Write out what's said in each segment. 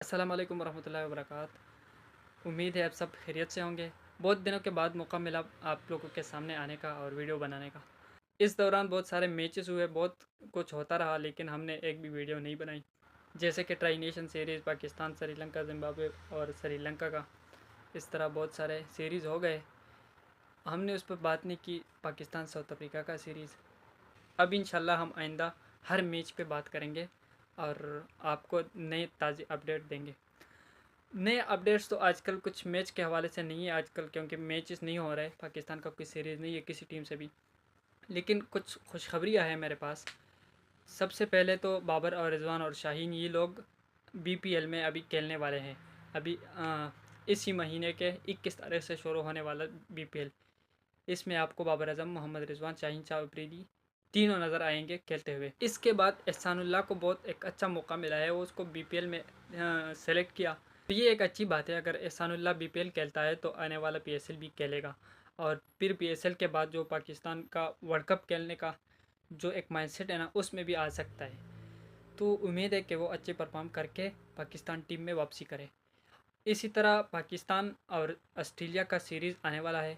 अस्सलाम वालेकुम रहमतुल्लाहि व बरकात। उम्मीद है आप सब खैरियत से होंगे। बहुत दिनों के बाद मौका मिला आप लोगों के सामने आने का और वीडियो बनाने का। इस दौरान बहुत सारे मैचेस हुए, बहुत कुछ होता रहा, लेकिन हमने एक भी वीडियो नहीं बनाई। जैसे कि tri nation series, Pakistan, Sri Lanka, Zimbabwe और श्रीलंका का, इस तरह बहुत सारे सीरीज़ हो गए। हमने उस पर बात नहीं की। पाकिस्तान साउथ अफ्रीका का सीरीज़, अब इंशाल्लाह हम आइंदा हर मैच पे बात करेंगे और आपको नए ताज़े अपडेट देंगे। नए अपडेट्स तो आजकल कुछ मैच के हवाले से नहीं है आजकल, क्योंकि मैचेस नहीं हो रहे, पाकिस्तान का कोई सीरीज़ नहीं है किसी टीम से भी। लेकिन कुछ खुशखबरियाँ हैं मेरे पास। सबसे पहले तो बाबर और रिजवान और शाहीन, ये लोग बीपीएल में अभी खेलने वाले हैं। अभी इसी महीने के 21 तारीख से शुरू होने वाला बीपीएल, इसमें आपको बाबर आजम, मोहम्मद रिजवान, शाहीन शाह अफरीदी तीनों नज़र आएंगे खेलते हुए। इसके बाद एहसानुल्लाह को बहुत एक अच्छा मौका मिला है, वो उसको बीपीएल में सेलेक्ट किया। तो ये एक अच्छी बात है। अगर एहसानुल्लाह बीपीएल खेलता है तो आने वाला पीएसएल भी खेलेगा, और फिर पीएसएल के बाद जो पाकिस्तान का वर्ल्ड कप खेलने का जो एक माइंडसेट है ना, उसमें भी आ सकता है। तो उम्मीद है कि वो अच्छे परफॉर्म करके पाकिस्तान टीम में वापसी करे। इसी तरह पाकिस्तान और ऑस्ट्रेलिया का सीरीज़ आने वाला है।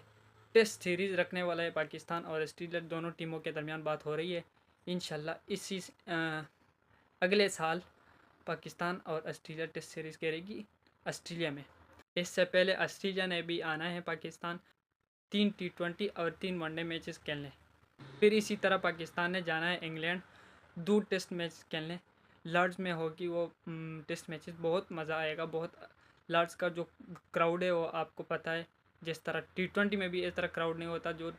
टेस्ट सीरीज़ रखने वाला है पाकिस्तान और ऑस्ट्रेलिया, दोनों टीमों के दरमियान बात हो रही है। इंशाल्लाह इसी अगले साल पाकिस्तान और ऑस्ट्रेलिया टेस्ट सीरीज़ करेगी ऑस्ट्रेलिया में। इससे पहले ऑस्ट्रेलिया ने भी आना है पाकिस्तान, 3 T20 और 3 वनडे मैचेस खेलने। फिर इसी तरह पाकिस्तान ने जाना है इंग्लैंड, 2 टेस्ट मैच खेलने। लॉर्ड्स में होगी वो टेस्ट मैचेस, बहुत मज़ा आएगा। बहुत लॉर्ड्स का जो क्राउड है वो आपको पता है, जिस तरह T20 में भी इस तरह क्राउड नहीं होता जो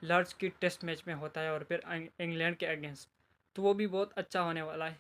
लॉर्ड्स की टेस्ट मैच में होता है, और फिर इंग्लैंड के अगेंस्ट, तो वो भी बहुत अच्छा होने वाला है।